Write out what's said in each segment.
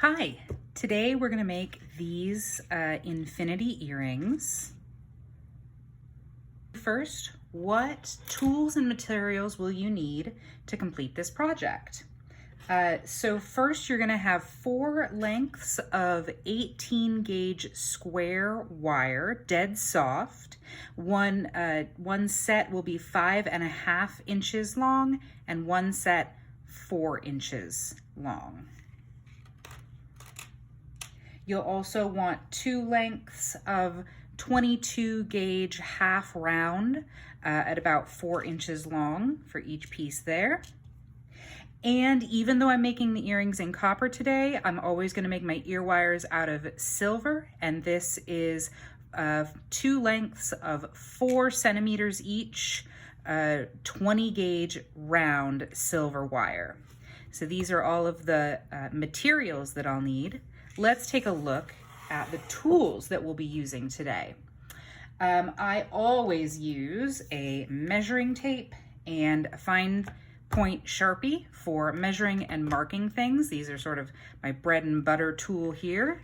Hi, today we're going to make these infinity earrings. First, what tools and materials will you need to complete this project? So first you're going to have 4 lengths of 18 gauge square wire, dead soft. One set will be 5.5 inches long and one set 4 inches long. You'll also want 2 lengths of 22 gauge half round at about 4 inches long for each piece there. And even though I'm making the earrings in copper today, I'm always going to make my ear wires out of silver, and this is 2 lengths of 4 centimeters each, 20 gauge round silver wire. So these are all of the materials that I'll need. Let's take a look at the tools that we'll be using today. I always use a measuring tape and a fine point Sharpie for measuring and marking things. These are sort of my bread and butter tool here.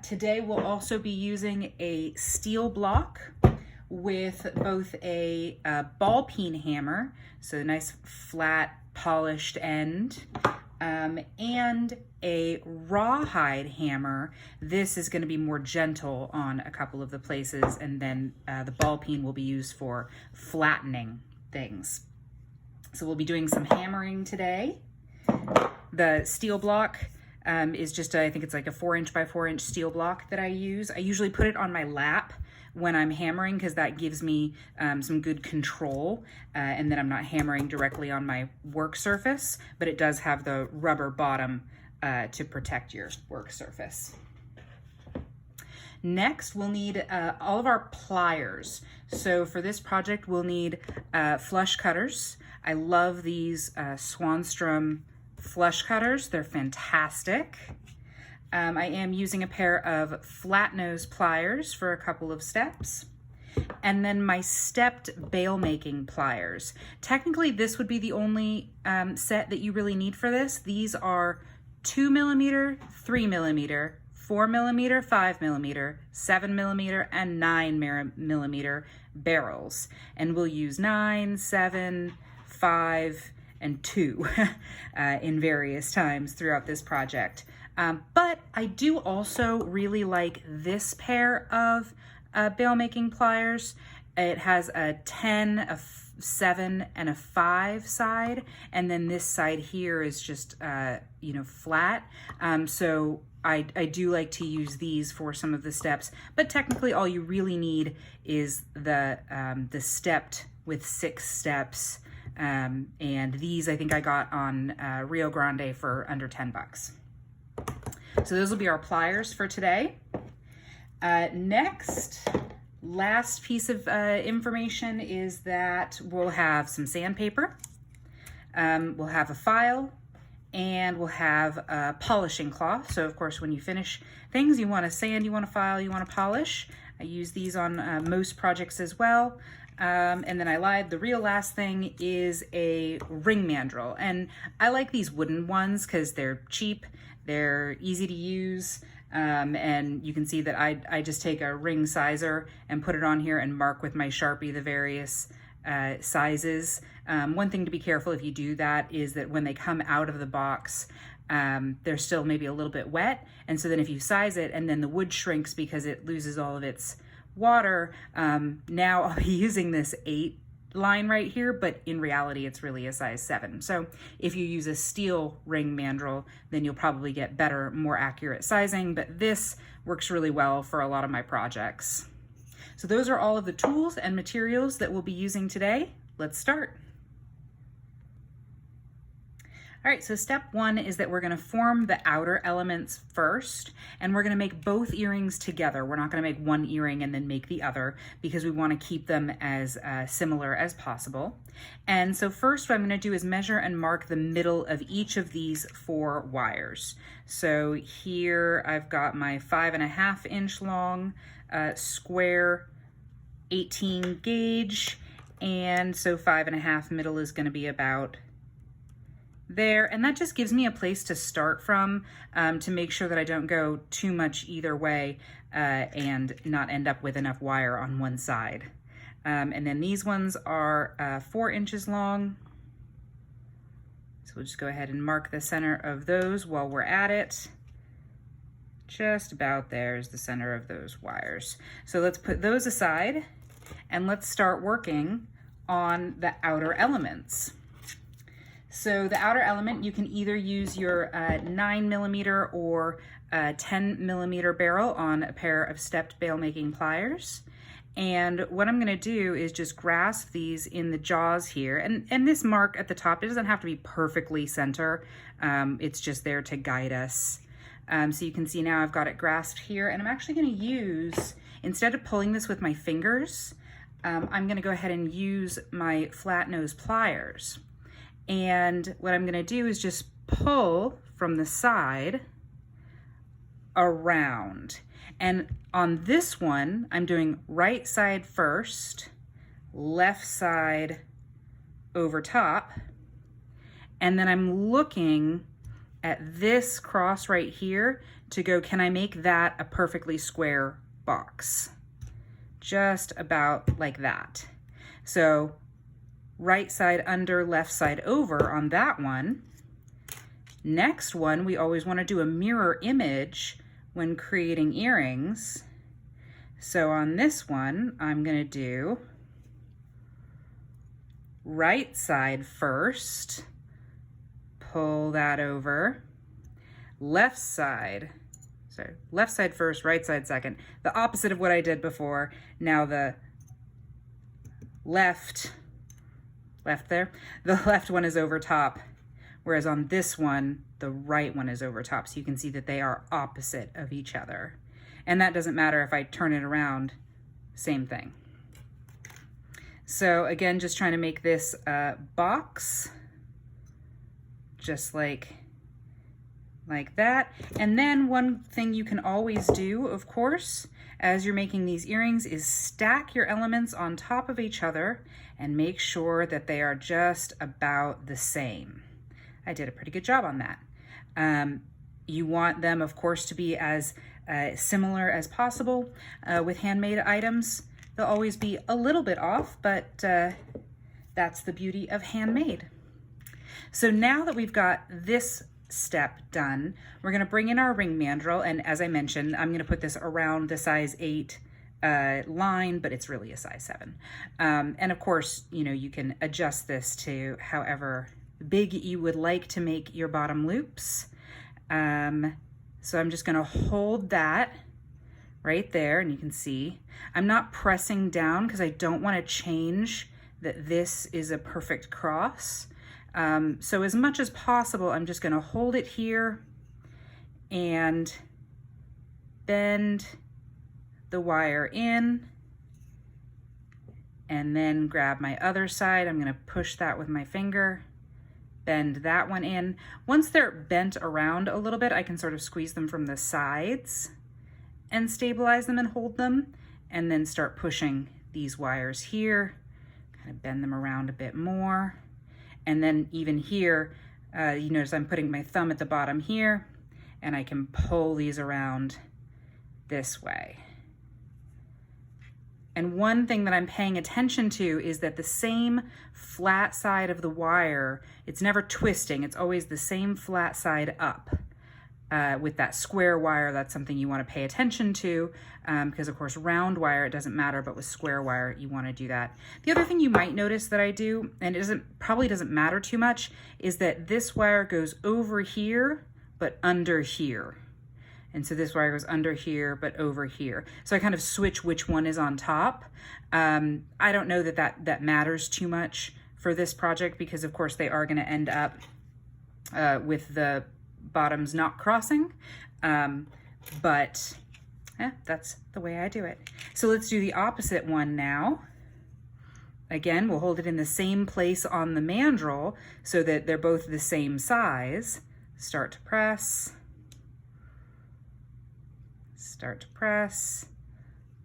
Today we'll also be using a steel block with both a ball peen hammer, so a nice flat polished end, and a rawhide hammer. This is going to be more gentle on a couple of the places, and then the ball peen will be used for flattening things. So we'll be doing some hammering today. The steel block is just, I think it's like a 4-inch by 4-inch steel block that I use. I usually put it on my lap when I'm hammering because that gives me some good control, and then I'm not hammering directly on my work surface, but it does have the rubber bottom to protect your work surface. Next, we'll need all of our pliers. So for this project, we'll need flush cutters. I love these Swanstrom flush cutters. They're fantastic. I am using a pair of flat nose pliers for a couple of steps. And then my stepped bail making pliers. Technically, this would be the only set that you really need for this. These are 2mm, 3mm, 4mm, 5mm, 7mm, and 9mm barrels. And we'll use 9, 7, 5, and 2 in various times throughout this project. But I do also really like this pair of bail making pliers. It has a 10, a 7, and a 5 side, and then this side here is just flat. So I do like to use these for some of the steps, but technically all you really need is the stepped with 6 steps, and these I think I got on Rio Grande for under 10 bucks. So those will be our pliers for today. Next, last piece of information is that we'll have some sandpaper, we'll have a file, and we'll have a polishing cloth. So of course, when you finish things, you want to sand, you want to file, you want to polish. I use these on most projects as well. And then I lied, the real last thing is a ring mandrel. And I like these wooden ones because they're cheap, they're easy to use, and you can see that I just take a ring sizer and put it on here and mark with my Sharpie the various sizes. One thing to be careful if you do that is that when they come out of the box, they're still maybe a little bit wet, and so then if you size it and then the wood shrinks because it loses all of its water, now I'll be using this 8 line right here, but in reality it's really a size 7. So if you use a steel ring mandrel, then you'll probably get better, more accurate sizing, but this works really well for a lot of my projects. So those are all of the tools and materials that we'll be using today. Let's start. All right, so step 1 is that we're going to form the outer elements first, and we're going to make both earrings together. We're not going to make one earring and then make the other because we want to keep them as similar as possible. And so first what I'm going to do is measure and mark the middle of each of these 4 wires. So here I've got my 5.5 inch long square 18 gauge, and so 5.5 middle is going to be about there, and that just gives me a place to start from to make sure that I don't go too much either way and not end up with enough wire on one side. And then these ones are 4 inches long. So we'll just go ahead and mark the center of those while we're at it. Just about there is the center of those wires. So let's put those aside and let's start working on the outer elements. So the outer element, you can either use your 9mm or 10mm barrel on a pair of stepped bail making pliers. And what I'm gonna do is just grasp these in the jaws here. And this mark at the top, it doesn't have to be perfectly center. It's just there to guide us. So you can see now I've got it grasped here, and I'm actually gonna use, instead of pulling this with my fingers, I'm gonna go ahead and use my flat nose pliers. And what I'm gonna do is just pull from the side around. And on this one, I'm doing right side first, left side over top, and then I'm looking at this cross right here to go, can I make that a perfectly square box? Just about like that. So right side under, left side over on that one. Next one, we always want to do a mirror image when creating earrings. So on this one, I'm going to do right side first, pull that over, left side first, right side second. The opposite of what I did before. Now the left there, the left one is over top, whereas on this one, the right one is over top. So you can see that they are opposite of each other. And that doesn't matter if I turn it around, same thing. So again, just trying to make this box, just like that. And then one thing you can always do, of course, as you're making these earrings is stack your elements on top of each other and make sure that they are just about the same. I did a pretty good job on that. You want them, of course, to be as similar as possible. With handmade items, they'll always be a little bit off, but that's the beauty of handmade. So now that we've got this step done, we're gonna bring in our ring mandrel, and as I mentioned, I'm gonna put this around the size 8 line, but it's really a size 7. And of course, you know, you can adjust this to however big you would like to make your bottom loops. So I'm just gonna hold that right there, and you can see I'm not pressing down because I don't want to change that this is a perfect cross. So as much as possible, I'm just gonna hold it here and bend the wire in, and then grab my other side. I'm gonna push that with my finger, bend that one in. Once they're bent around a little bit, I can sort of squeeze them from the sides and stabilize them and hold them, and then start pushing these wires here, kind of bend them around a bit more. And then even here, you notice I'm putting my thumb at the bottom here, and I can pull these around this way. And one thing that I'm paying attention to is that the same flat side of the wire, it's never twisting, it's always the same flat side up. With that square wire, that's something you want to pay attention to, because of course round wire, it doesn't matter, but with square wire, you want to do that. The other thing you might notice that I do, and it probably doesn't matter too much, is that this wire goes over here, but under here. And so this wire goes under here, but over here. So I kind of switch which one is on top. I don't know that matters too much for this project, because of course they are going to end up with the bottoms not crossing, but that's the way I do it. So let's do the opposite one now. Again, we'll hold it in the same place on the mandrel so that they're both the same size. Start to press,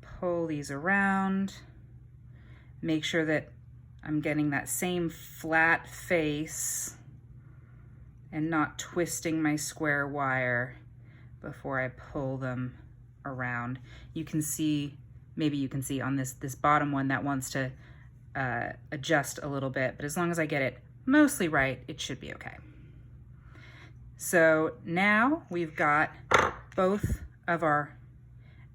pull these around, make sure that I'm getting that same flat face and not twisting my square wire before I pull them around. You can see, maybe you can see on this bottom one that wants to adjust a little bit, but as long as I get it mostly right, it should be okay. So now we've got both of our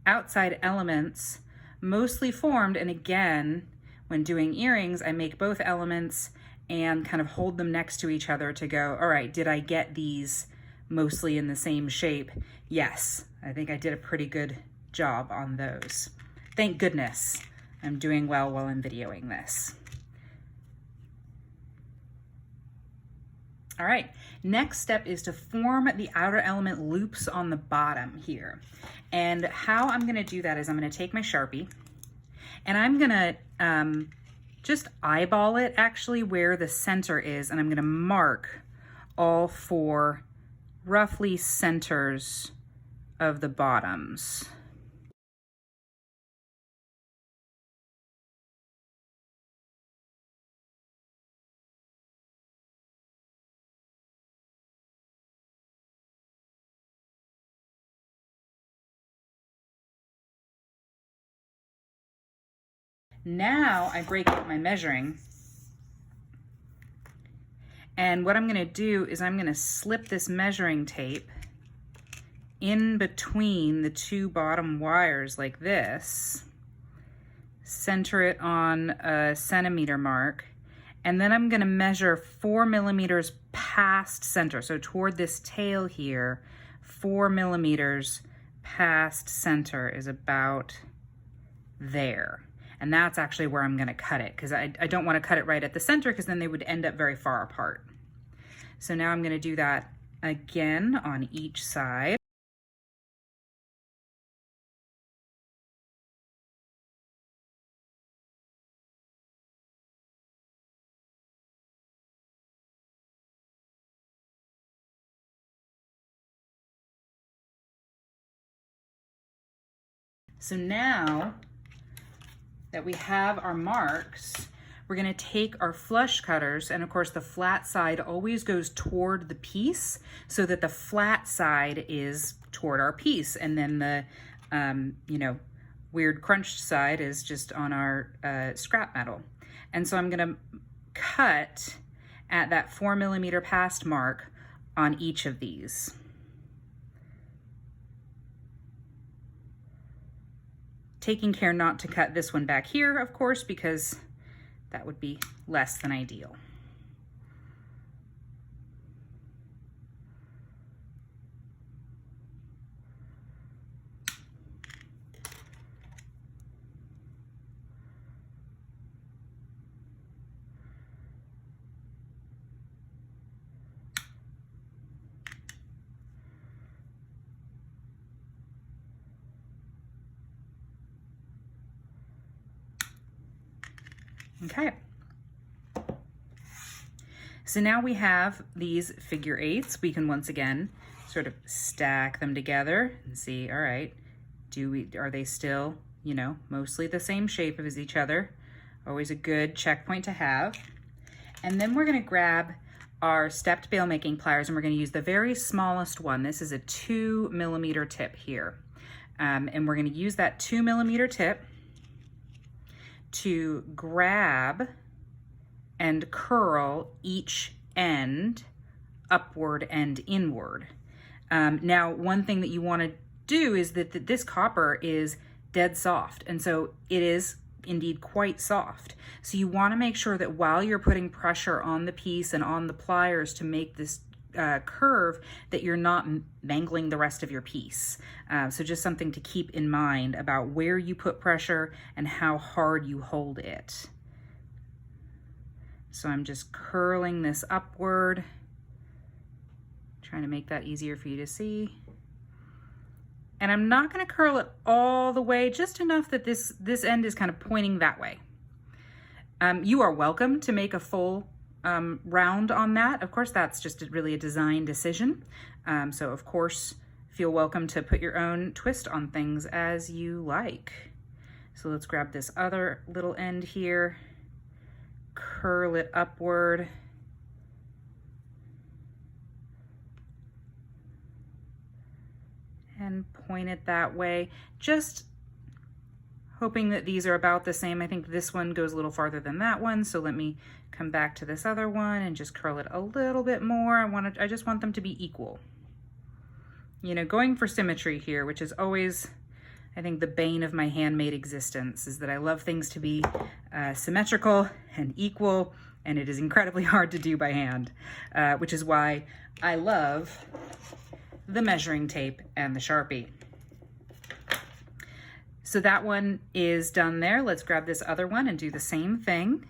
outside elements mostly formed, and again, when doing earrings, I make both elements and kind of hold them next to each other to go, all right, did I get these mostly in the same shape? Yes, I think I did a pretty good job on those. Thank goodness I'm doing well while I'm videoing this. All right, next step is to form the outer element loops on the bottom here. And how I'm gonna do that is I'm gonna take my Sharpie and I'm gonna just eyeball it actually where the center is, and I'm gonna mark all 4 roughly centers of the bottoms. Now I break out my measuring, and what I'm gonna do is I'm gonna slip this measuring tape in between the 2 bottom wires like this, center it on a centimeter mark, and then I'm gonna measure 4 millimeters past center. So toward this tail here, 4 millimeters past center is about there. And that's actually where I'm gonna cut it, because I don't wanna cut it right at the center, because then they would end up very far apart. So now I'm gonna do that again on each side. So now that we have our marks, we're gonna take our flush cutters, and of course the flat side always goes toward the piece so that the flat side is toward our piece, and then the you know, weird crunched side is just on our scrap metal. And so I'm gonna cut at that 4 millimeter past mark on each of these. Taking care not to cut this one back here, of course, because that would be less than ideal. Okay. So now we have these figure 8s. We can once again sort of stack them together and see, all right, are they still, you know, mostly the same shape as each other? Always a good checkpoint to have. And then we're gonna grab our stepped bail making pliers, and we're gonna use the very smallest one. This is a 2 millimeter tip here. And we're gonna use that 2 millimeter tip to grab and curl each end upward and inward. Now, one thing that you want to do is that this copper is dead soft, and so it is indeed quite soft. So you want to make sure that while you're putting pressure on the piece and on the pliers to make this curve, that you're not mangling the rest of your piece. So just something to keep in mind about where you put pressure and how hard you hold it. So I'm just curling this upward, trying to make that easier for you to see. And I'm not going to curl it all the way, just enough that this end is kind of pointing that way. You are welcome to make a full round on that. Of course, that's just really a design decision. So of course, feel welcome to put your own twist on things as you like. So let's grab this other little end here, curl it upward, and point it that way. Just hoping that these are about the same. I think this one goes a little farther than that one, so let me come back to this other one and just curl it a little bit more. I just want them to be equal. You know, going for symmetry here, which is always, I think, the bane of my handmade existence, is that I love things to be symmetrical and equal, and it is incredibly hard to do by hand, which is why I love the measuring tape and the Sharpie. So that one is done there. Let's grab this other one and do the same thing.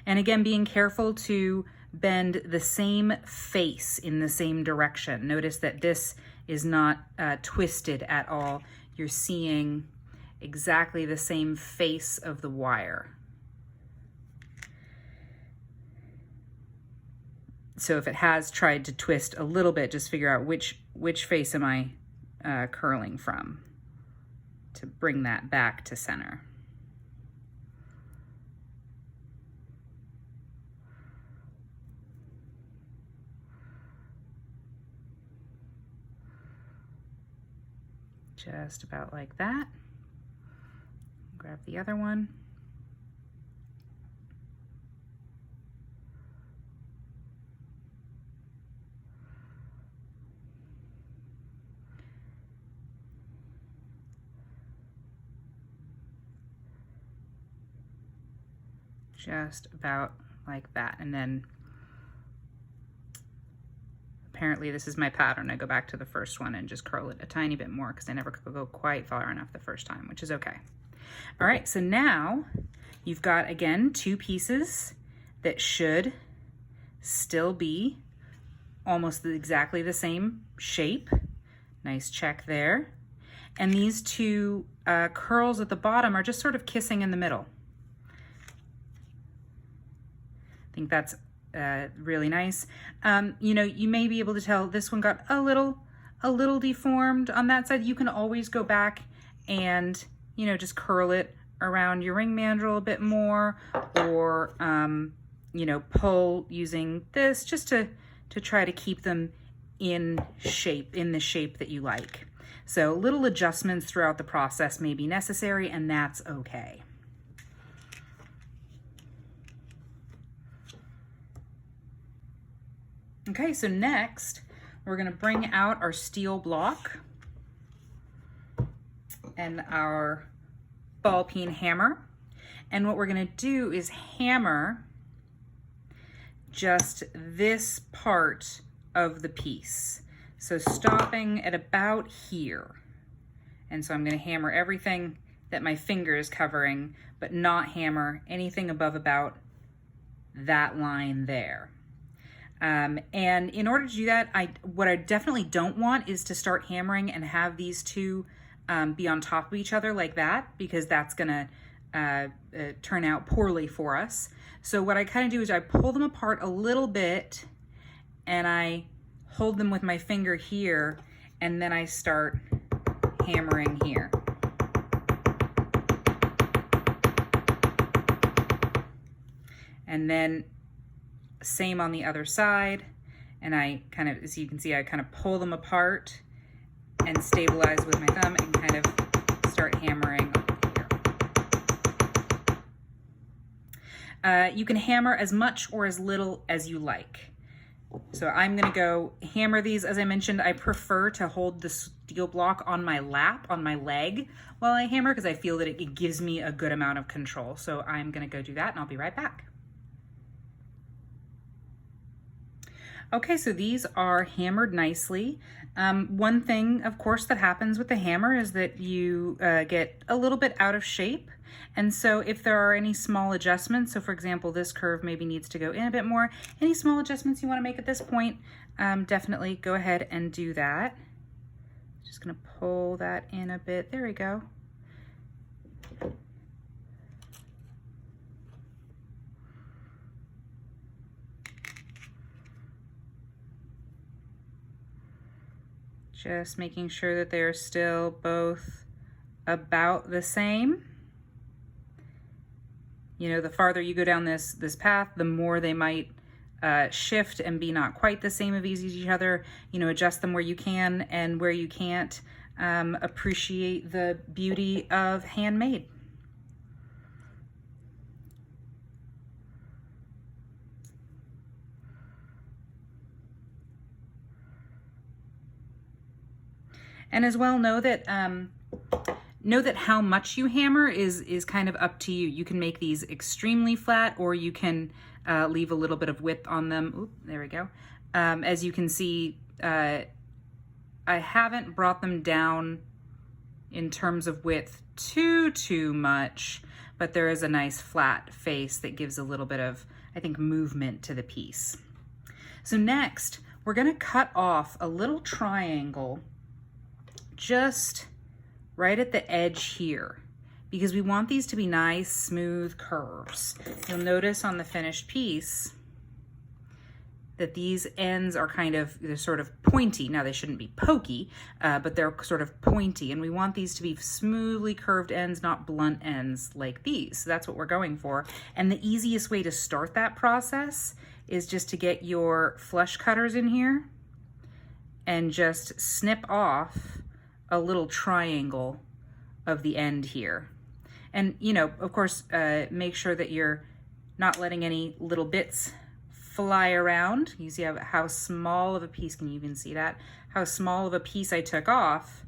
And again, being careful to bend the same face in the same direction. Notice that this is not twisted at all. You're seeing exactly the same face of the wire. So if it has tried to twist a little bit, just figure out which face am I curling from to bring that back to center. Just about like that. Grab the other one. Just about like that. And then apparently this is my pattern. I go back to the first one and just curl it a tiny bit more because I never could go quite far enough the first time, which is okay. All right, so now you've got, again, two pieces that should still be almost exactly the same shape. Nice check there. And these two curls at the bottom are just sort of kissing in the middle. I think that's really nice. You know, you may be able to tell this one got a little deformed on that side. You can always go back and, you know, just curl it around your ring mandrel a bit more, or, you know, pull using this just to try to keep them in shape, in the shape that you like. So little adjustments throughout the process may be necessary, and that's okay. Okay, so next we're going to bring out our steel block and our ball peen hammer. And what we're going to do is hammer just this part of the piece. So stopping at about here. And so I'm going to hammer everything that my finger is covering, but not hammer anything above about that line there. And in order to do that, what I definitely don't want is to start hammering and have these two be on top of each other like that, because that's gonna turn out poorly for us. So what I kind of do is I pull them apart a little bit and I hold them with my finger here, and then I start hammering here. And then same on the other side, and I kind of, as you can see, I kind of pull them apart and stabilize with my thumb and kind of start hammering here. You can hammer as much or as little as you like. So I'm gonna go hammer these. As I mentioned, I prefer to hold the steel block on my lap, on my leg, while I hammer, because I feel that it gives me a good amount of control. So I'm gonna go do that, and I'll be right back. Okay, so these are hammered nicely. One thing, of course, that happens with the hammer is that you get a little bit out of shape. And so if there are any small adjustments, so for example, this curve maybe needs to go in a bit more, any small adjustments you want to make at this point, definitely go ahead and do that. Just gonna pull that in a bit. There we go. Just making sure that they're still both about the same. You know, the farther you go down this path, the more they might shift and be not quite the same of each other. You know, adjust them where you can, and where you can't, appreciate the beauty of handmade. And as well, know that how much you hammer is kind of up to you. You can make these extremely flat, or you can leave a little bit of width on them. Oop, there we go. As you can see, I haven't brought them down in terms of width too much, but there is a nice flat face that gives a little bit of, I think, movement to the piece. So next, we're gonna cut off a little triangle just right at the edge here, because we want these to be nice, smooth curves. You'll notice on the finished piece that these ends are they're sort of pointy. Now, they shouldn't be pokey, but they're sort of pointy, and we want these to be smoothly curved ends, not blunt ends like these. So that's what we're going for. And the easiest way to start that process is just to get your flush cutters in here and just snip off a little triangle of the end here. And, you know, of course, make sure that you're not letting any little bits fly around. You see how small of a piece, can you even see that? How small of a piece I took off.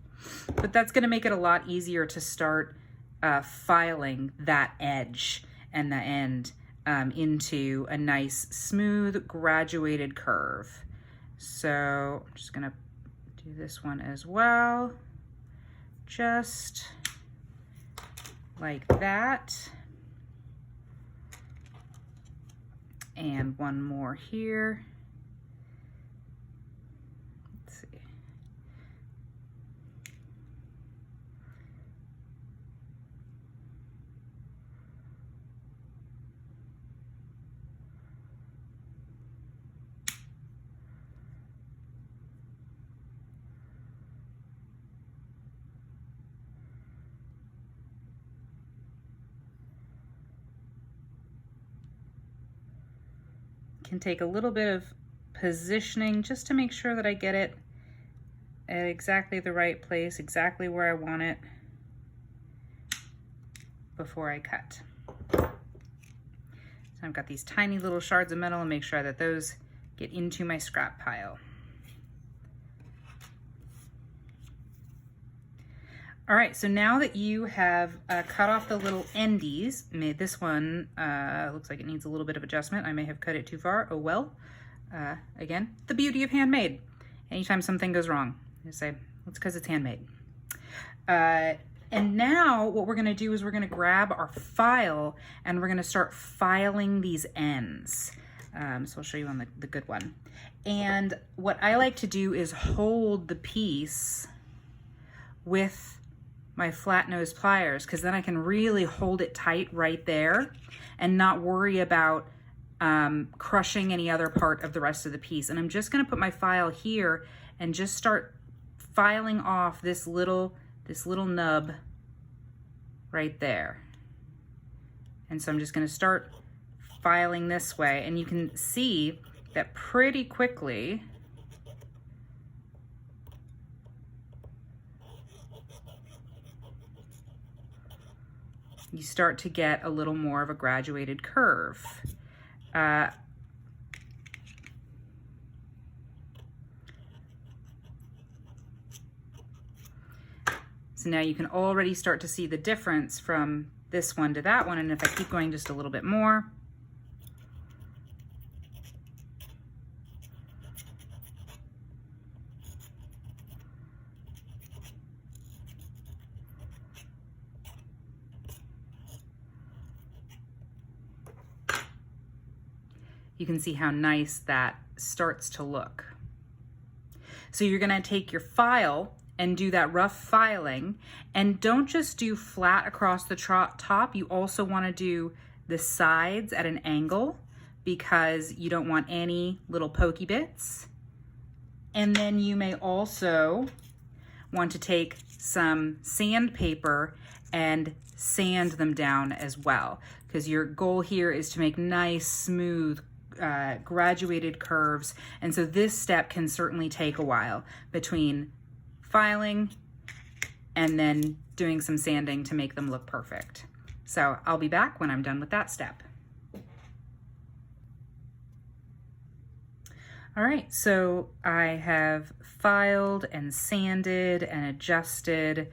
But that's gonna make it a lot easier to start filing that edge and the end into a nice, smooth, graduated curve. So I'm just gonna do this one as well. Just like that. And one more here. Let's see. Can take a little bit of positioning just to make sure that I get it at exactly the right place, exactly where I want it before I cut. So I've got these tiny little shards of metal, and make sure that those get into my scrap pile. All right, so now that you have cut off the little endies, this one looks like it needs a little bit of adjustment. I may have cut it too far, oh well. Again, the beauty of handmade. Anytime something goes wrong, you say, it's because it's handmade. And now what we're gonna do is we're gonna grab our file and we're gonna start filing these ends. So I'll show you on the good one. And what I like to do is hold the piece with my flat nose pliers, because then I can really hold it tight right there and not worry about crushing any other part of the rest of the piece. And I'm just gonna put my file here and just start filing off this little nub right there. And so I'm just gonna start filing this way, and you can see that pretty quickly you start to get a little more of a graduated curve. So now you can already start to see the difference from this one to that one, and if I keep going just a little bit more, you can see how nice that starts to look. So you're gonna take your file and do that rough filing, and don't just do flat across the top, you also wanna do the sides at an angle, because you don't want any little pokey bits. And then you may also want to take some sandpaper and sand them down as well, because your goal here is to make nice, smooth graduated curves. And so this step can certainly take a while between filing and then doing some sanding to make them look perfect. So I'll be back when I'm done with that step. All right, so I have filed and sanded and adjusted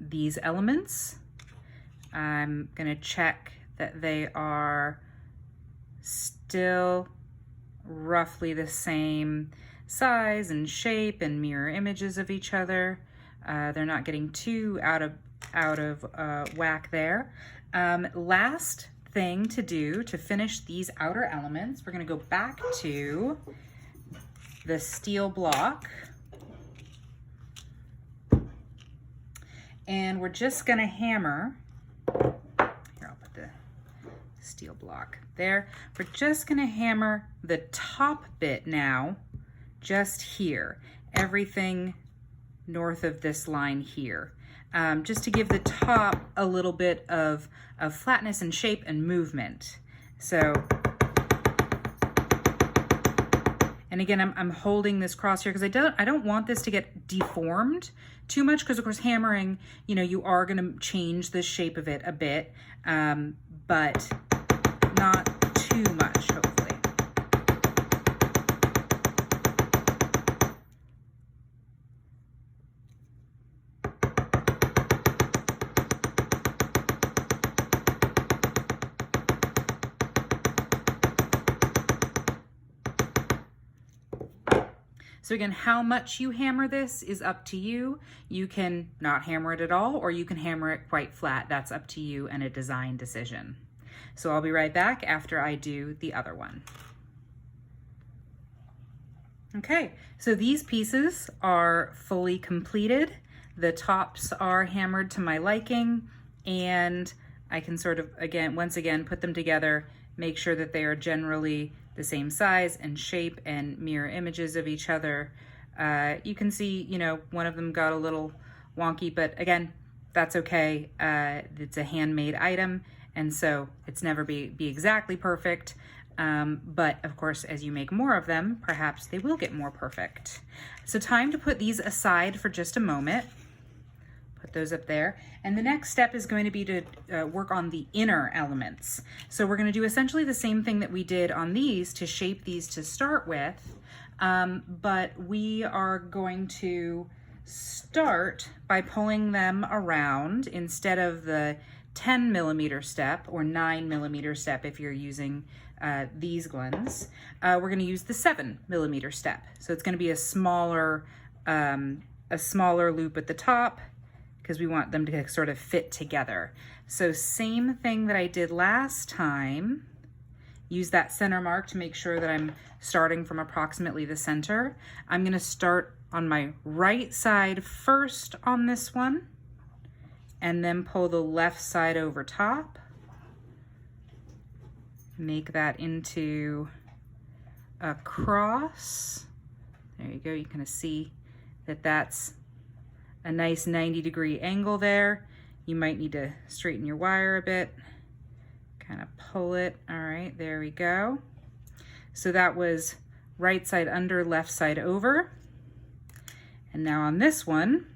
these elements. I'm gonna check that they are still roughly the same size and shape and mirror images of each other. They're not getting too out of whack there. Last thing to do to finish these outer elements, we're going to go back to the steel block, and we're just going to hammer. Here, I'll put the steel block there. We're just going to hammer the top bit now, just here, everything north of this line here, just to give the top a little bit of flatness and shape and movement. So, and again, I'm holding this cross here because I don't want this to get deformed too much, because of course hammering, you know, you are going to change the shape of it a bit, but not too much, hopefully. So again, how much you hammer this is up to you. You can not hammer it at all, or you can hammer it quite flat. That's up to you and a design decision. So I'll be right back after I do the other one. Okay, so these pieces are fully completed. The tops are hammered to my liking, and I can sort of, once again, put them together, make sure that they are generally the same size and shape and mirror images of each other. You can see, you know, one of them got a little wonky, but again, that's okay. It's a handmade item, and so it's never be exactly perfect. But of course, as you make more of them, perhaps they will get more perfect. So time to put these aside for just a moment. Put those up there. And the next step is going to be to work on the inner elements. So we're going to do essentially the same thing that we did on these to shape these to start with, but we are going to start by pulling them around instead of the 10 millimeter step or 9 millimeter step if you're using these ones. We're going to use the 7 millimeter step. So it's going to be a smaller loop at the top, because we want them to sort of fit together. So same thing that I did last time, use that center mark to make sure that I'm starting from approximately the center. I'm gonna start on my right side first on this one, and then pull the left side over top. Make that into a cross. There you go, you can see that that's a nice 90-degree angle there. You might need to straighten your wire a bit, kind of pull it. All right, there we go. So that was right side under, left side over. And now on this one,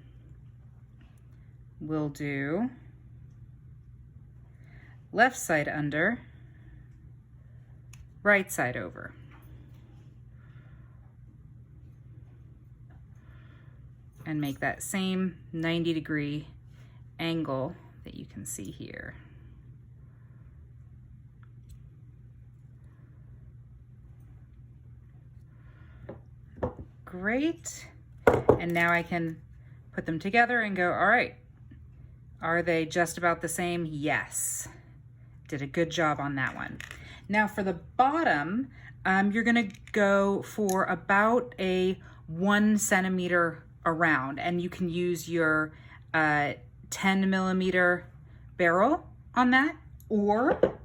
we'll do left side under, right side over. And make that same 90-degree angle that you can see here. Great. And now I can put them together and go, all right, are they just about the same? Yes. Did a good job on that one. Now for the bottom, you're gonna go for about a 1 centimeter around, and you can use your 10 millimeter barrel on that, or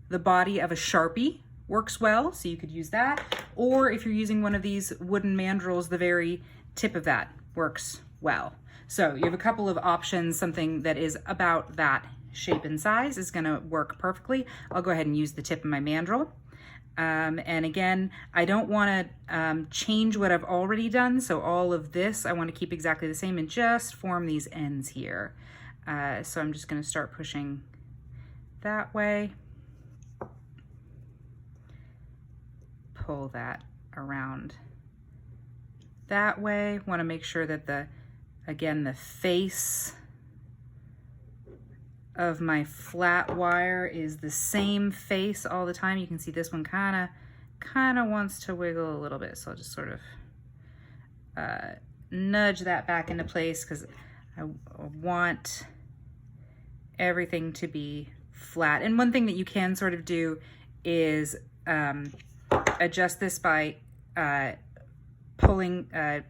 the body of a Sharpie works well, so you could use that. Or if you're using one of these wooden mandrels, the very tip of that works well. So you have a couple of options, something that is about that shape and size is gonna work perfectly. I'll go ahead and use the tip of my mandrel. And again, I don't wanna change what I've already done, so all of this I wanna keep exactly the same and just form these ends here. So I'm just gonna start pushing that way. Pull that around that way. Want to make sure that again, the face of my flat wire is the same face all the time. You can see this one kind of wants to wiggle a little bit, so I'll just sort of nudge that back into place because I want everything to be flat. And one thing that you can sort of do is adjust this by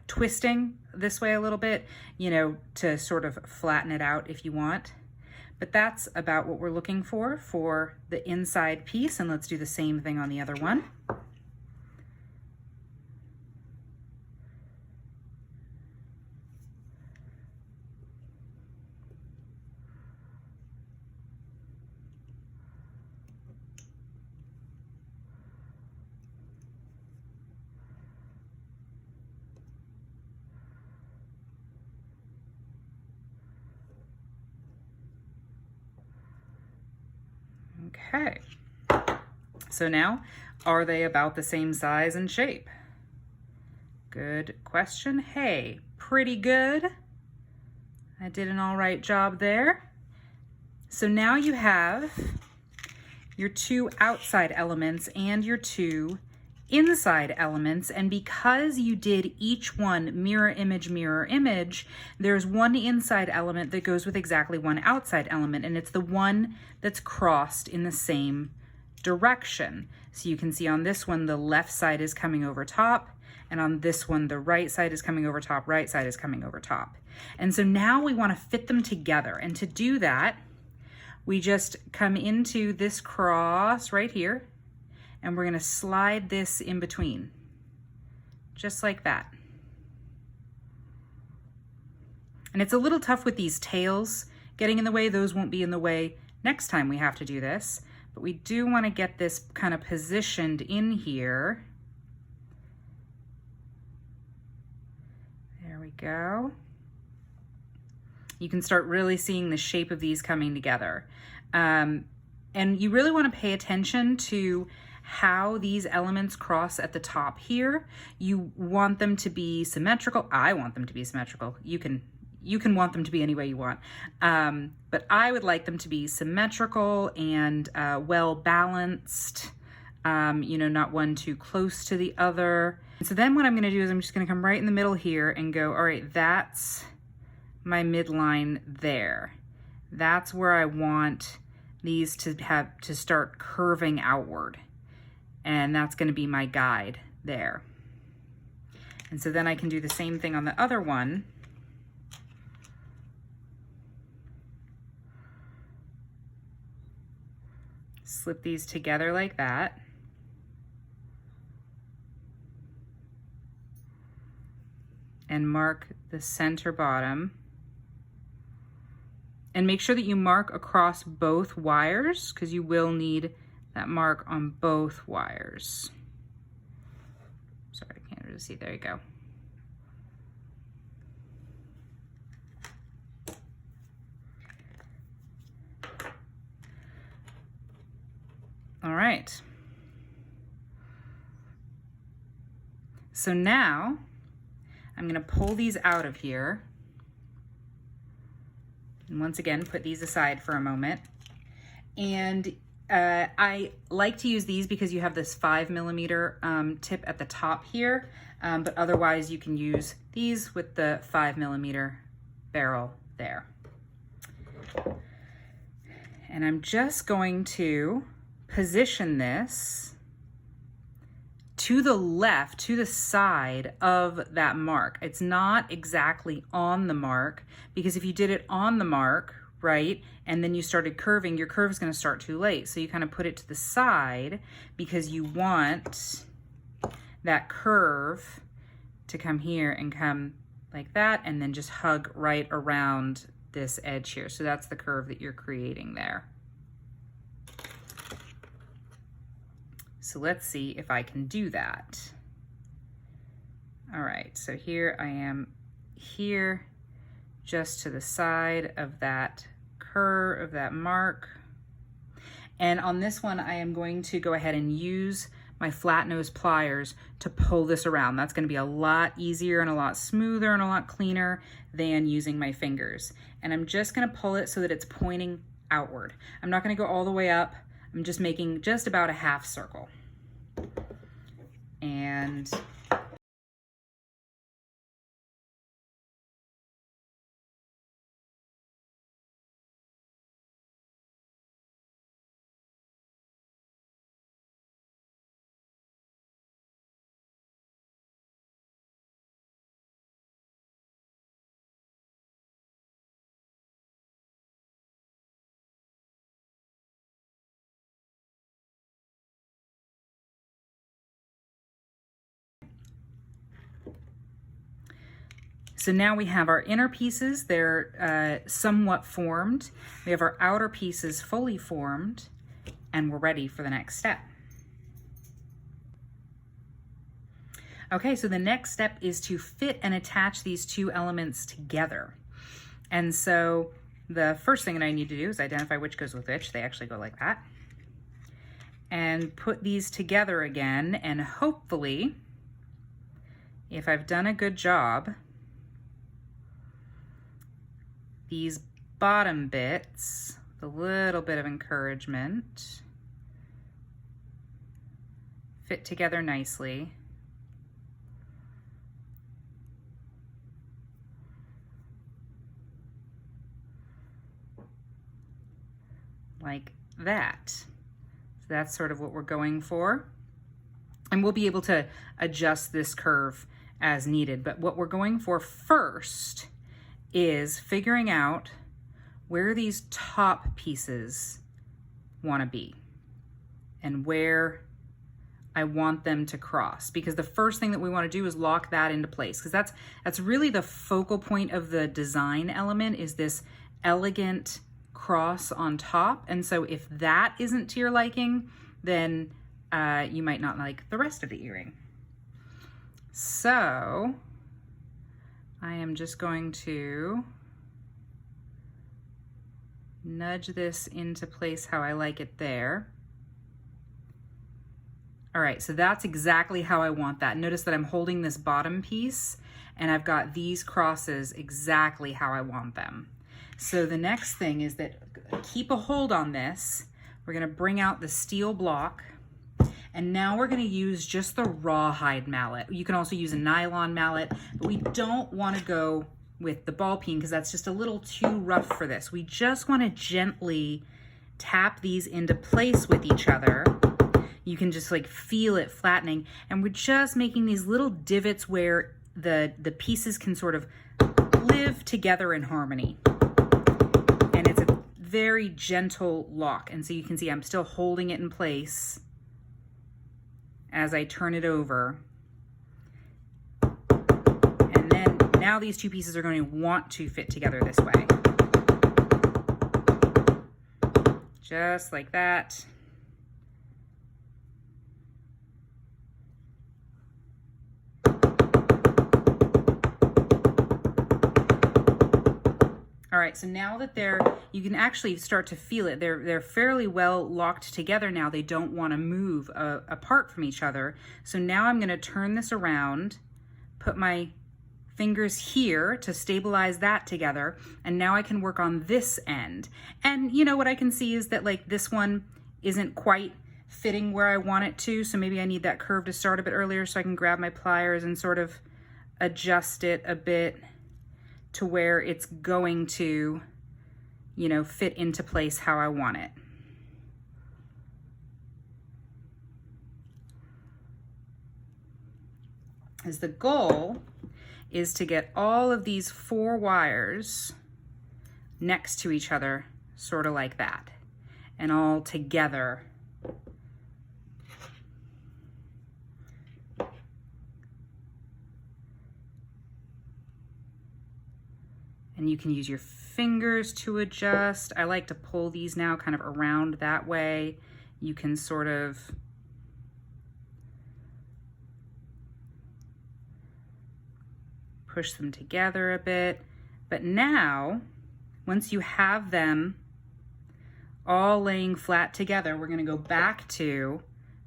twisting this way a little bit, you know, to sort of flatten it out if you want. But that's about what we're looking for the inside piece. And let's do the same thing on the other one. Okay, so now, are they about the same size and shape? Good question. Hey, pretty good. I did an all right job there. So now you have your two outside elements and your two inside elements, and because you did each one mirror image, there's one inside element that goes with exactly one outside element, and it's the one that's crossed in the same direction. So you can see on this one the left side is coming over top, and on this one the right side is coming over top, right side is coming over top. And so now we want to fit them together, and to do that we just come into this cross right here, and we're gonna slide this in between, just like that. And it's a little tough with these tails getting in the way. Those won't be in the way next time we have to do this, but we do wanna get this kind of positioned in here. There we go. You can start really seeing the shape of these coming together. And you really wanna pay attention to how these elements cross at the top here. You want them to be symmetrical. I want them to be symmetrical. You can want them to be any way you want. But I would like them to be symmetrical and well balanced, you know, not one too close to the other. And so then what I'm gonna do is I'm just gonna come right in the middle here and go, all right, that's my midline there. That's where I want these to start curving outward. And that's going to be my guide there. And so then I can do the same thing on the other one. Slip these together like that. And mark the center bottom. And make sure that you mark across both wires, because you will need that mark on both wires. Sorry, I can't really see. There you go. All right. So now I'm going to pull these out of here. And once again, put these aside for a moment. And I like to use these because you have this 5mm tip at the top here, but otherwise you can use these with the 5mm barrel there. And I'm just going to position this to the left, to the side of that mark. It's not exactly on the mark, because if you did it on the mark, right, and then you started curving, your curve is going to start too late. So you kind of put it to the side because you want that curve to come here and come like that, and then just hug right around this edge here. So that's the curve that you're creating there. So let's see if I can do that. All right, so here I am here, just to the side of that curve, of that mark. And on this one, I am going to go ahead and use my flat nose pliers to pull this around. That's gonna be a lot easier and a lot smoother and a lot cleaner than using my fingers. And I'm just gonna pull it so that it's pointing outward. I'm not gonna go all the way up. I'm just making just about a half circle. And so now we have our inner pieces, they're somewhat formed. We have our outer pieces fully formed, and we're ready for the next step. Okay, so the next step is to fit and attach these two elements together. And so the first thing that I need to do is identify which goes with which. They actually go like that. And put these together again, and hopefully, if I've done a good job, these bottom bits, a little bit of encouragement, fit together nicely. Like that. So that's sort of what we're going for. And we'll be able to adjust this curve as needed. But what we're going for first is figuring out where these top pieces want to be and where I want them to cross, because the first thing that we want to do is lock that into place, because that's really the focal point of the design element, is this elegant cross on top. And so if that isn't to your liking, then you might not like the rest of the earring. So I am just going to nudge this into place how I like it there. All right, so that's exactly how I want that. Notice that I'm holding this bottom piece and I've got these crosses exactly how I want them. So the next thing is that keep a hold on this. We're gonna bring out the steel block, and now we're gonna use just the rawhide mallet. You can also use a nylon mallet, but we don't wanna go with the ball peen because that's just a little too rough for this. We just wanna gently tap these into place with each other. You can just like feel it flattening, and we're just making these little divots where the pieces can sort of live together in harmony. And it's a very gentle lock. And so you can see I'm still holding it in place as I turn it over. And then now these two pieces are going to want to fit together this way. Just like that. All right, so now that you can actually start to feel it. They're fairly well locked together now. They don't want to move apart from each other. So now I'm going to turn this around, put my fingers here to stabilize that together, and now I can work on this end. And you know what I can see is that like this one isn't quite fitting where I want it to, so maybe I need that curve to start a bit earlier so I can grab my pliers and sort of adjust it a bit to where it's going to, you know, fit into place how I want it. As the goal is to get all of these 4 wires next to each other, sort of like that, and all together. And you can use your fingers to adjust. I like to pull these now kind of around that way. You can sort of push them together a bit. But now, once you have them all laying flat together, we're gonna go back to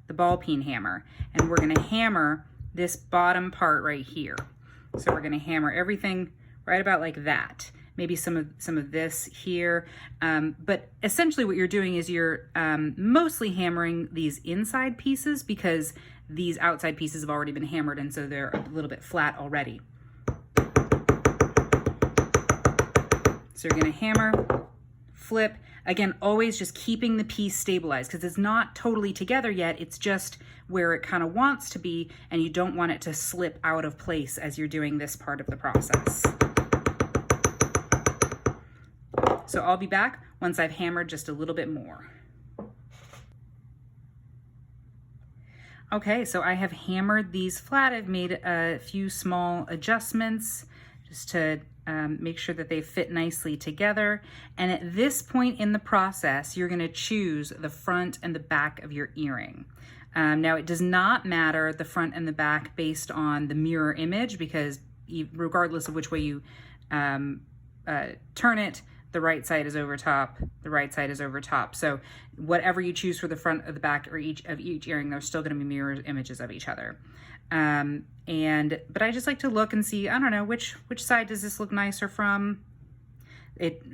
the ball peen hammer, and we're gonna hammer this bottom part right here. So we're gonna hammer everything right about like that. Maybe some of this here. But essentially what you're doing is you're mostly hammering these inside pieces because these outside pieces have already been hammered, and so they're a little bit flat already. So you're gonna hammer, flip. Again, always just keeping the piece stabilized because it's not totally together yet. It's just where it kind of wants to be, and you don't want it to slip out of place as you're doing this part of the process. So I'll be back once I've hammered just a little bit more. Okay, so I have hammered these flat. I've made a few small adjustments just to make sure that they fit nicely together. And at this point in the process, you're gonna choose the front and the back of your earring. Now it does not matter the front and the back based on the mirror image, because regardless of which way you turn it, the right side is over top, the right side is over top. So whatever you choose for the front or the back or each earring, they're still gonna be mirror images of each other. But I just like to look and see, I don't know, which side does this look nicer from? It,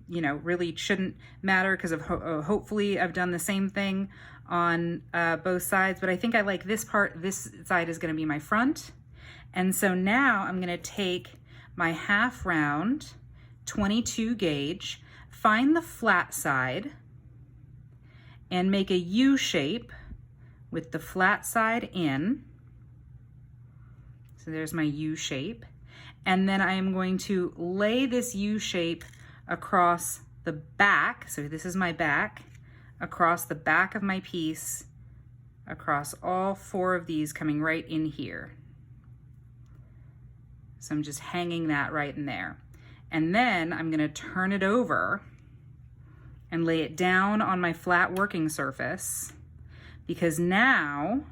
you know, really shouldn't matter because of hopefully I've done the same thing on both sides, but I think I like this part. This side is gonna be my front. And so now I'm gonna take my half round 22 gauge, find the flat side, and make a U shape with the flat side in. So there's my U shape. And then I am going to lay this U shape across the back. So this is my back, across the back of my piece, across all 4 of these coming right in here. So I'm just hanging that right in there. And then I'm gonna turn it over and lay it down on my flat working surface, because now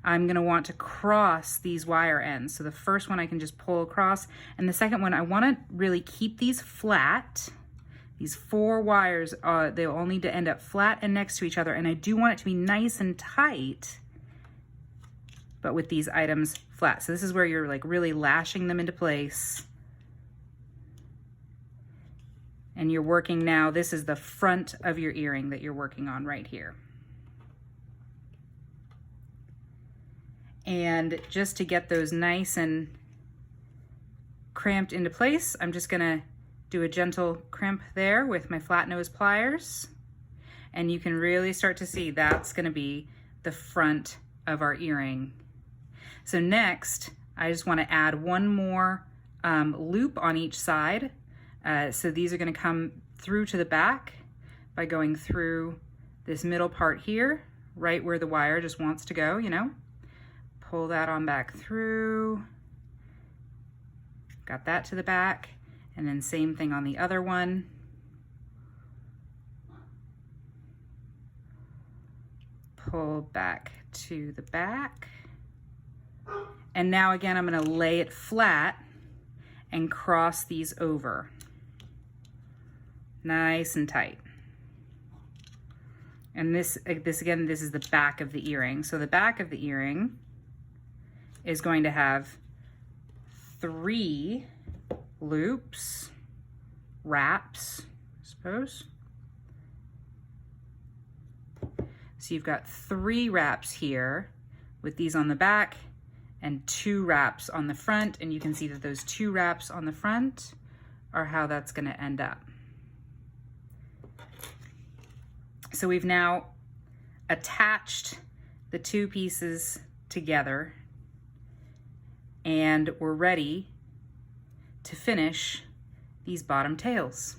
I'm gonna want to cross these wire ends. So the first one I can just pull across, and the second one I wanna really keep these flat. These 4 wires, they'll all need to end up flat and next to each other, and I do want it to be nice and tight, but with these items flat. So this is where you're like really lashing them into place. And you're working now, this is the front of your earring that you're working on right here. And just to get those nice and cramped into place, I'm just gonna do a gentle crimp there with my flat nose pliers. And you can really start to see that's gonna be the front of our earring. So next, I just wanna add one more loop on each side. So these are gonna come through to the back by going through this middle part here, right where the wire just wants to go, you know. Pull that on back through. Got that to the back. And then same thing on the other one. Pull back to the back. And now again, I'm gonna lay it flat and cross these over. Nice and tight. And this again, this is the back of the earring. So the back of the earring is going to have 3 loops, wraps, I suppose. So you've got 3 wraps here with these on the back and 2 wraps on the front. And you can see that those 2 wraps on the front are how that's gonna end up. So we've now attached the 2 pieces together, and we're ready to finish these bottom tails.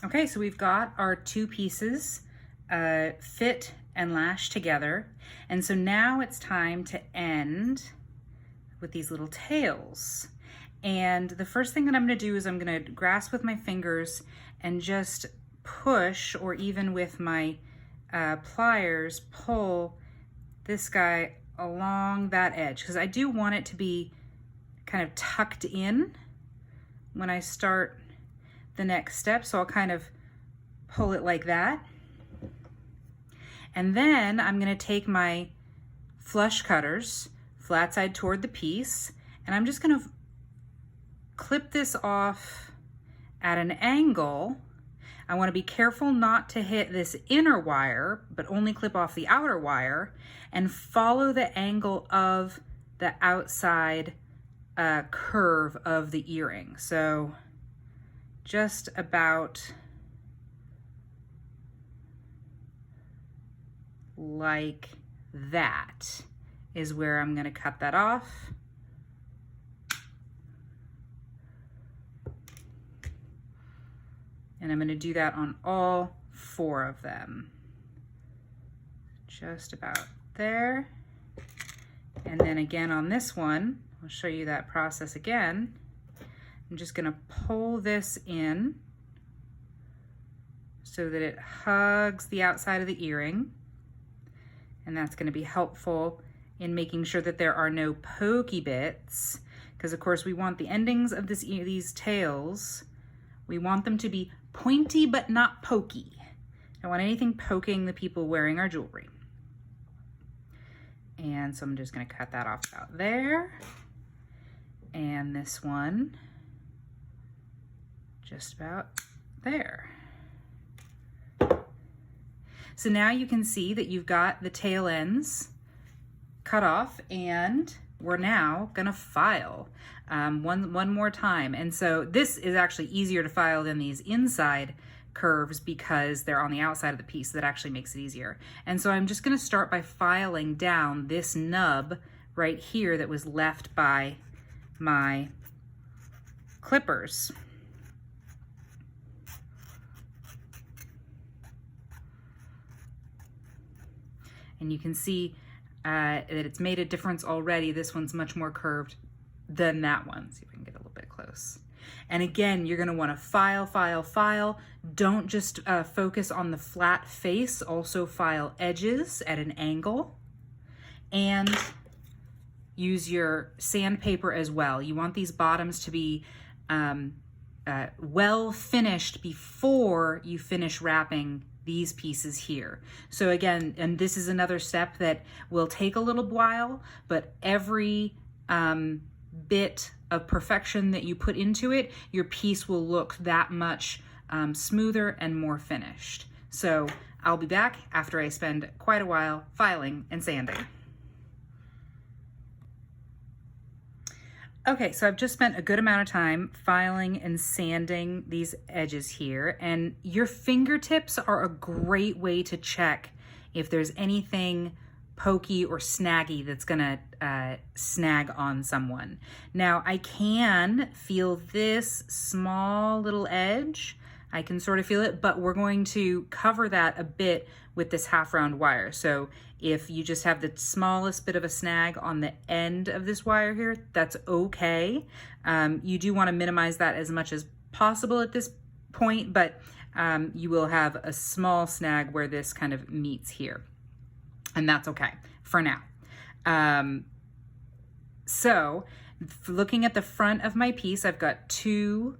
Okay, so we've got our 2 pieces fit and lashed together. And so now it's time to end with these little tails. And the first thing that I'm going to do is I'm going to grasp with my fingers and just push, or even with my pliers, pull this guy along that edge, because I do want it to be kind of tucked in when I start the next step. So I'll kind of pull it like that. And then I'm going to take my flush cutters, flat side toward the piece, and I'm just going to clip this off at an angle. I want to be careful not to hit this inner wire, but only clip off the outer wire, and follow the angle of the outside curve of the earring. So just about like that is where I'm going to cut that off. And I'm going to do that on all 4 of them. Just about there. And then again on this one, I'll show you that process again. I'm just going to pull this in so that it hugs the outside of the earring. And that's going to be helpful in making sure that there are no pokey bits, because of course we want the endings of these tails, we want them to be pointy but not pokey. I don't want anything poking the people wearing our jewelry. And so I'm just going to cut that off about there. And this one just about there. So now you can see that you've got the tail ends cut off, and we're now gonna file one more time. And so this is actually easier to file than these inside curves because they're on the outside of the piece. That actually makes it easier. And so I'm just gonna start by filing down this nub right here that was left by my clippers. And you can see that it's made a difference already. This one's much more curved than that one. See if I can get a little bit close. And again, you're going to want to file, file, file. Don't just focus on the flat face. Also file edges at an angle. And use your sandpaper as well. You want these bottoms to be well finished before you finish wrapping these pieces here. So again, and this is another step that will take a little while, but every bit of perfection that you put into it, your piece will look that much smoother and more finished. So I'll be back after I spend quite a while filing and sanding. Okay, so I've just spent a good amount of time filing and sanding these edges here, and your fingertips are a great way to check if there's anything pokey or snaggy that's gonna snag on someone. Now, I can feel this small little edge. I can sort of feel it, but we're going to cover that a bit with this half round wire. So if you just have the smallest bit of a snag on the end of this wire here, that's okay. You do want to minimize that as much as possible at this point, but you will have a small snag where this kind of meets here. And that's okay for now. So looking at the front of my piece, I've got 2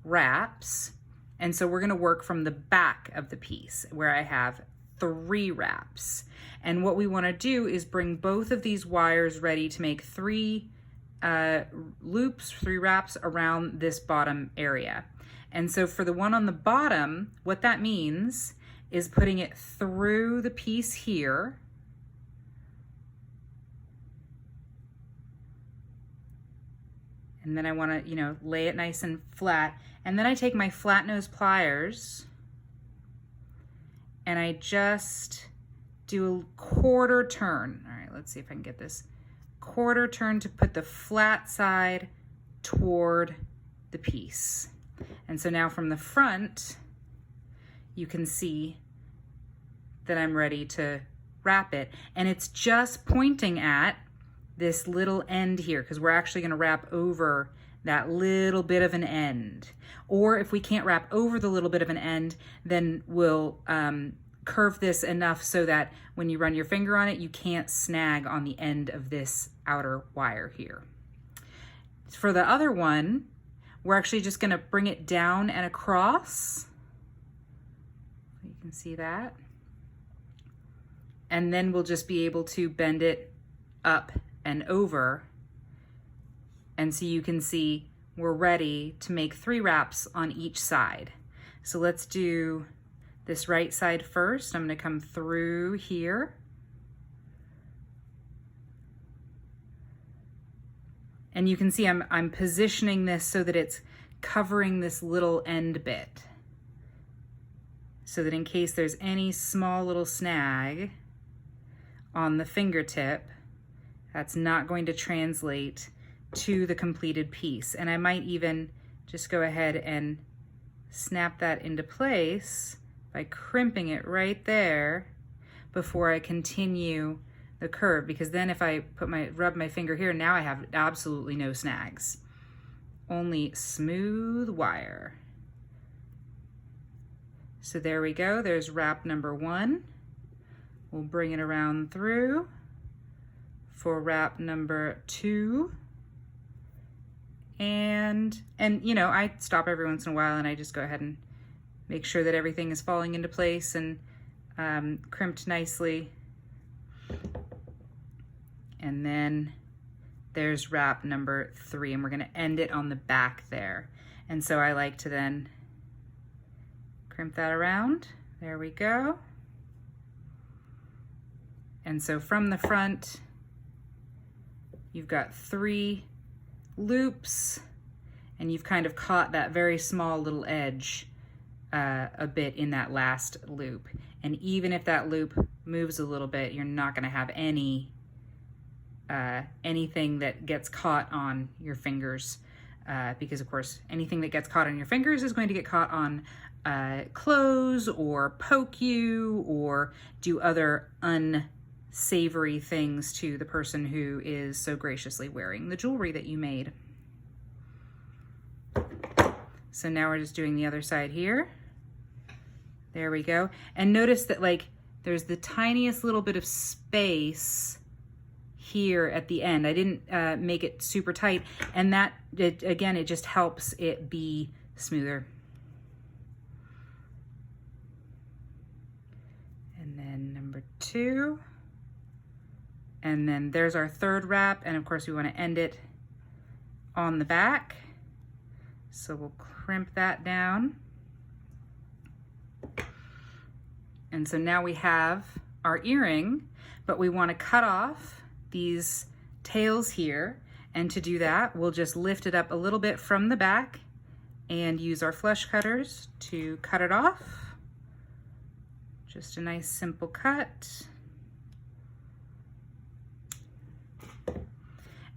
wraps. And so we're going to work from the back of the piece where I have 3 wraps. And what we want to do is bring both of these wires ready to make 3 loops, 3 wraps around this bottom area. And so for the one on the bottom, what that means is putting it through the piece here. And then I want to, lay it nice and flat. And then I take my flat nose pliers and I just do a quarter turn. All right, let's see if I can get this. Quarter turn to put the flat side toward the piece. And so now from the front, you can see that I'm ready to wrap it. And it's just pointing at this little end here, because we're actually going to wrap over that little bit of an end. Or if we can't wrap over the little bit of an end, then we'll curve this enough so that when you run your finger on it, you can't snag on the end of this outer wire here. For the other one, we're actually just going to bring it down and across. You can see that. And then we'll just be able to bend it up and over. And so you can see we're ready to make 3 wraps on each side. So let's do this right side first. I'm going to come through here. And you can see I'm positioning this so that it's covering this little end bit, so that in case there's any small little snag on the fingertip, that's not going to translate to the completed piece. And I might even just go ahead and snap that into place by crimping it right there before I continue the curve, because then if I rub my finger here, now I have absolutely no snags, only smooth wire. So there we go, there's wrap number 1. We'll bring it around through for wrap number 2. And you know, I stop every once in a while and I just go ahead and make sure that everything is falling into place and crimped nicely. And then there's wrap number 3, and we're going to end it on the back there. And so I like to then crimp that around. There we go. And so from the front, you've got 3 loops, and you've kind of caught that very small little edge a bit in that last loop. And even if that loop moves a little bit, you're not going to have anything that gets caught on your fingers, because of course anything that gets caught on your fingers is going to get caught on clothes or poke you or do other unsavory things to the person who is so graciously wearing the jewelry that you made. So now we're just doing the other side here. There we go. And notice that like there's the tiniest little bit of space here at the end. I didn't make it super tight, and that again, it just helps it be smoother. And then number 2, and then there's our 3rd wrap, and of course we want to end it on the back, so we'll crimp that down. And so now we have our earring, but we want to cut off these tails here, and to do that we'll just lift it up a little bit from the back and use our flush cutters to cut it off. Just a nice simple cut.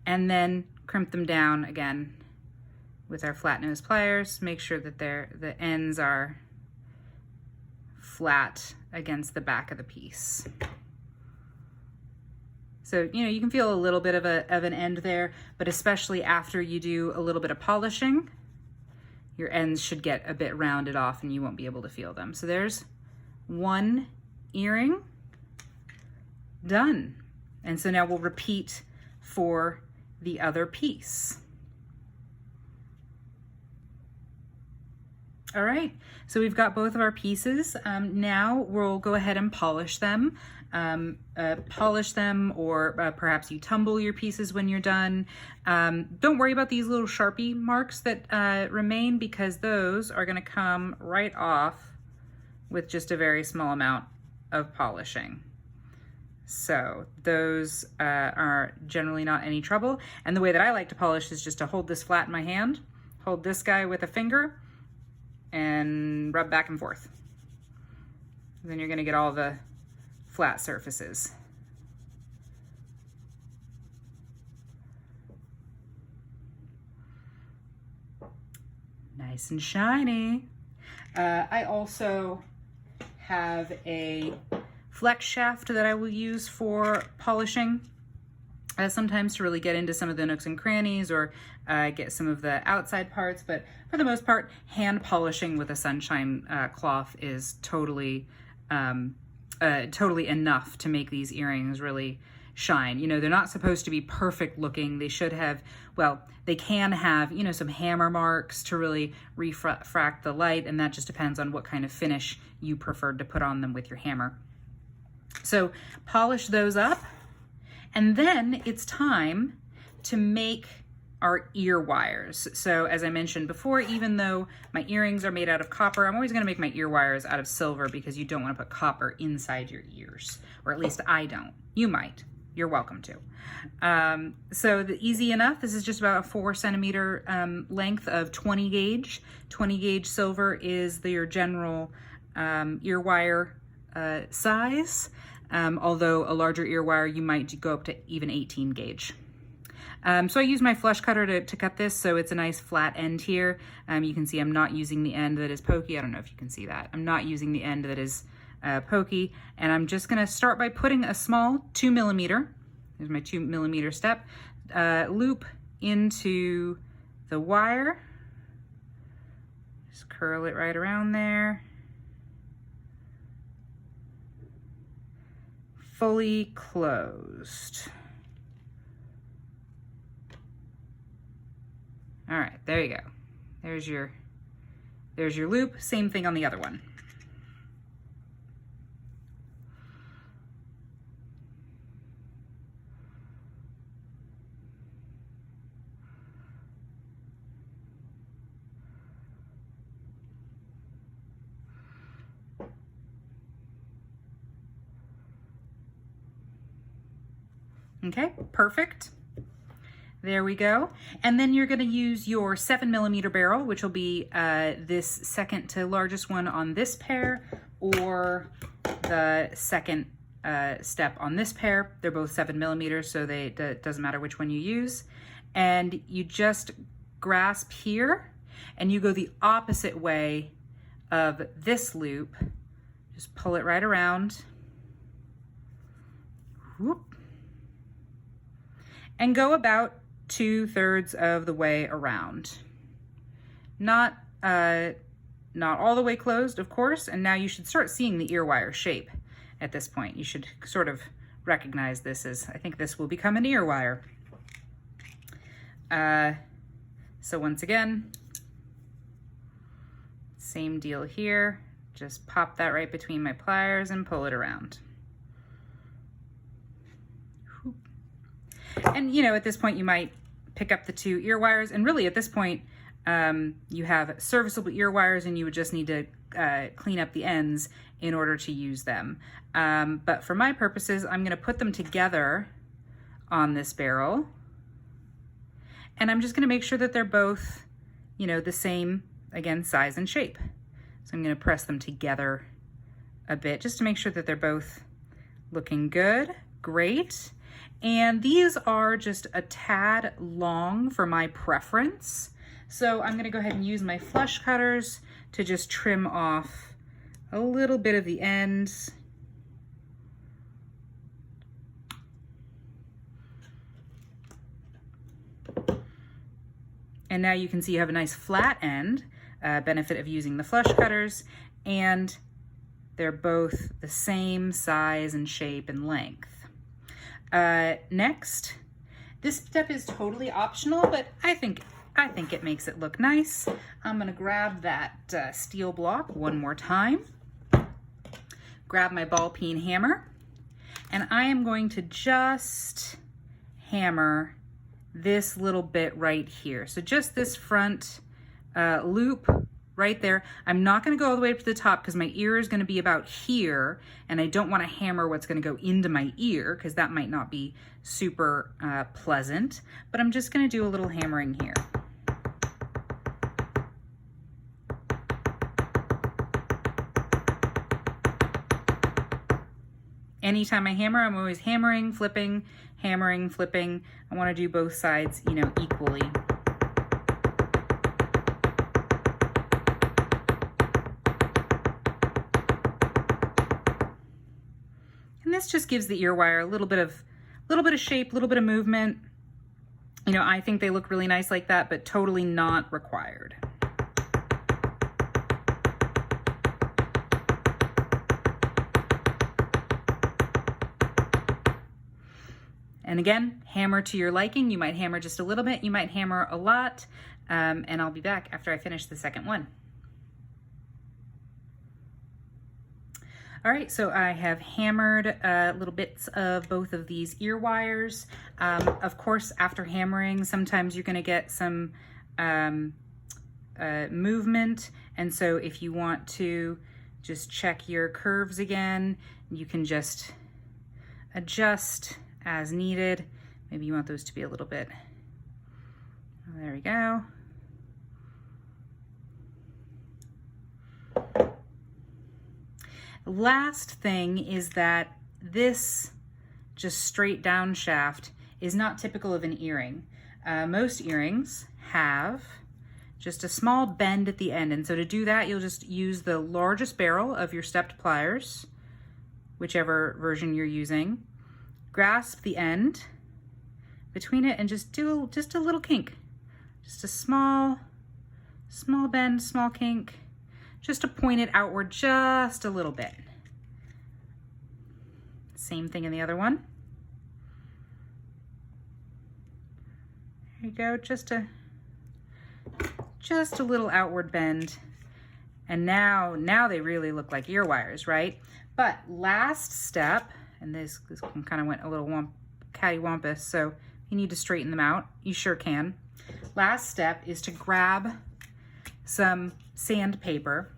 And then crimp them down again with our flat nose pliers. Make sure that the ends are flat against the back of the piece. So, you know, you can feel a little bit of an end there, but especially after you do a little bit of polishing, your ends should get a bit rounded off and you won't be able to feel them. So there's one earring done. And so now we'll repeat for the other piece. All right, so we've got both of our pieces. Now we'll go ahead and polish them. Or perhaps you tumble your pieces when you're done. Don't worry about these little Sharpie marks that remain, because those are going to come right off with just a very small amount of polishing. So those are generally not any trouble. And the way that I like to polish is just to hold this flat in my hand, hold this guy with a finger, and rub back and forth. Then you're going to get all the flat surfaces. Nice and shiny. I also have a flex shaft that I will use for polishing. sometimes to really get into some of the nooks and crannies or get some of the outside parts. But for the most part, hand polishing with a sunshine cloth is totally enough to make these earrings really shine. You know, they're not supposed to be perfect looking. They should have, well, they can have, you know, some hammer marks to really refract the light, and that just depends on what kind of finish you preferred to put on them with your hammer. So polish those up, and then it's time to make our ear wires. So as I mentioned before, even though my earrings are made out of copper, I'm always gonna make my ear wires out of silver because you don't wanna put copper inside your ears, or at least I don't. You might. You're welcome to. So easy enough. This is just about a 4 centimeter length of 20 gauge. 20 gauge silver is your general ear wire size. Although a larger ear wire, you might go up to even 18 gauge. So I use my flush cutter to cut this, so it's a nice flat end here. You can see I'm not using the end that is pokey. I don't know if you can see that. I'm not using the end that is pokey, and I'm just gonna start by putting a small 2 millimeter, here's my 2 millimeter step, loop into the wire. Just curl it right around there. Fully closed. All right, there you go. There's your loop. Same thing on the other one. Okay, perfect. There we go. And then you're going to use your 7 millimeter barrel, which will be this second to largest one on this pair, or the second step on this pair. They're both 7 millimeters, so it doesn't matter which one you use. And you just grasp here, and you go the opposite way of this loop. Just pull it right around. Whoop. And go about 2/3 of the way around. Not all the way closed, of course, and now you should start seeing the ear wire shape at this point. You should sort of recognize this as, I think this will become an ear wire. So once again, same deal here. Just pop that right between my pliers and pull it around. And you know, at this point you might pick up the 2 ear wires, and really at this point you have serviceable ear wires, and you would just need to clean up the ends in order to use them. But for my purposes, I'm going to put them together on this barrel, and I'm just going to make sure that they're both, you know, the same, again, size and shape. So I'm going to press them together a bit just to make sure that they're both looking good. Great. And these are just a tad long for my preference. So I'm gonna go ahead and use my flush cutters to just trim off a little bit of the ends. And now you can see you have a nice flat end, benefit of using the flush cutters, and they're both the same size and shape and length. Next, this step is totally optional, but I think it makes it look nice. I'm gonna grab that steel block one more time, grab my ball peen hammer, and I am going to just hammer this little bit right here. So just this front loop right there. I'm not going to go all the way up to the top because my ear is going to be about here, and I don't want to hammer what's going to go into my ear because that might not be super pleasant, but I'm just going to do a little hammering here. Anytime I hammer, I'm always hammering, flipping, hammering, flipping. I want to do both sides, you know, equally. And this just gives the ear wire a little bit of little bit of shape, a little bit of movement. You know, I think they look really nice like that, but totally not required. And again, hammer to your liking. You might hammer just a little bit, you might hammer a lot, and I'll be back after I finish the second one. All right, so I have hammered little bits of both of these ear wires. Of course, after hammering, sometimes you're gonna get some movement. And so if you want to just check your curves again, you can just adjust as needed. Maybe you want those to be a little bit, there we go. Last thing is that this just straight down shaft is not typical of an earring. Most earrings have just a small bend at the end, and so to do that you'll just use the largest barrel of your stepped pliers, whichever version you're using. Grasp the end between it and just do just a little kink. Just a small bend, small kink, just to point it outward just a little bit. Same thing in the other one. There you go, just a little outward bend. And now they really look like ear wires, right? But last step, and this one kind of went a little cattywampus, so you need to straighten them out. You sure can. Last step is to grab some sandpaper,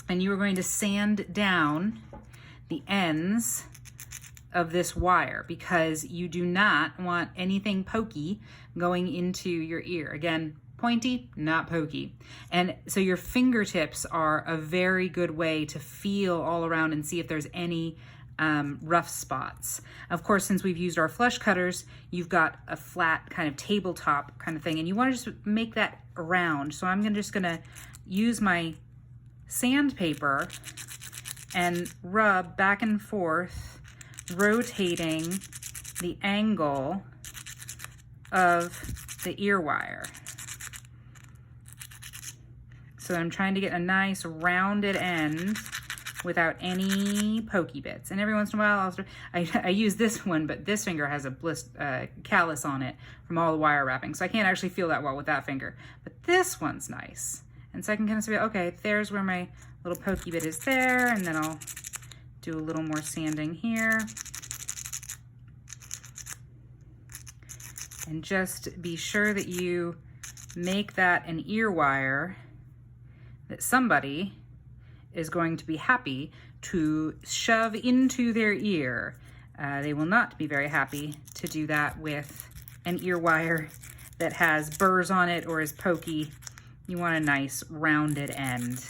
and you are going to sand down the ends of this wire because you do not want anything pokey going into your ear. Again, pointy, not pokey. And so your fingertips are a very good way to feel all around and see if there's any rough spots. Of course, since we've used our flush cutters, you've got a flat kind of tabletop kind of thing, and you want to just make that round. So I'm just gonna use my sandpaper and rub back and forth, rotating the angle of the ear wire. So I'm trying to get a nice rounded end without any pokey bits. And every once in a while, I use this one, but this finger has a callus on it from all the wire wrapping, so I can't actually feel that well with that finger. But this one's nice. And so I can kind of say, okay, there's where my little pokey bit is there, and then I'll do a little more sanding here. And just be sure that you make that an ear wire that somebody is going to be happy to shove into their ear. They will not be very happy to do that with an ear wire that has burrs on it or is pokey. You want a nice rounded end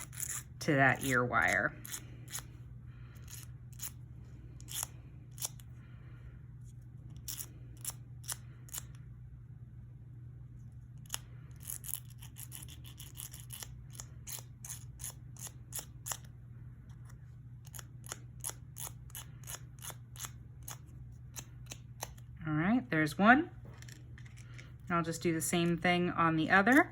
to that ear wire. All right, there's one. I'll just do the same thing on the other.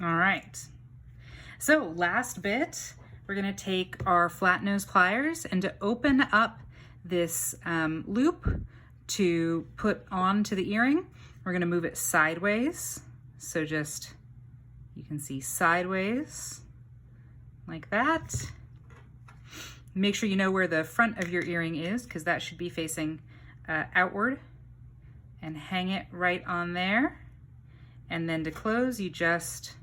All right, so last bit, we're gonna take our flat nose pliers, and to open up this loop, to put onto the earring, we're gonna move it sideways. So just, you can see sideways, like that. Make sure you know where the front of your earring is, because that should be facing outward, and hang it right on there. And then to close, you just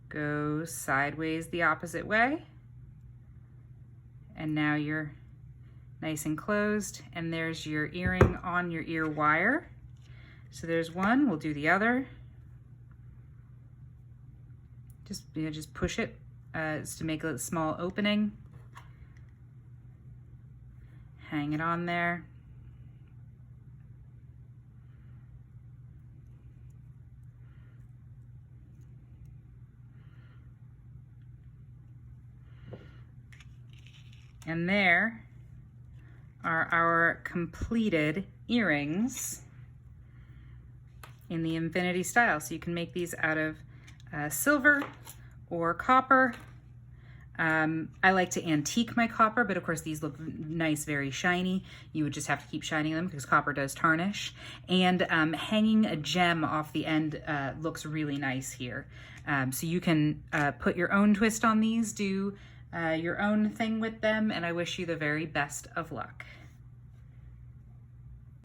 go sideways the opposite way. And now you're nice and closed, and there's your earring on your ear wire. So there's one, we'll do the other. Just push it to make a small opening. Hang it on there. And there are our completed earrings in the infinity style. So you can make these out of silver or copper. I like to antique my copper, but of course these look nice, very shiny. You would just have to keep shining them because copper does tarnish. And hanging a gem off the end looks really nice here. So you can put your own twist on these, do your own thing with them, and I wish you the very best of luck.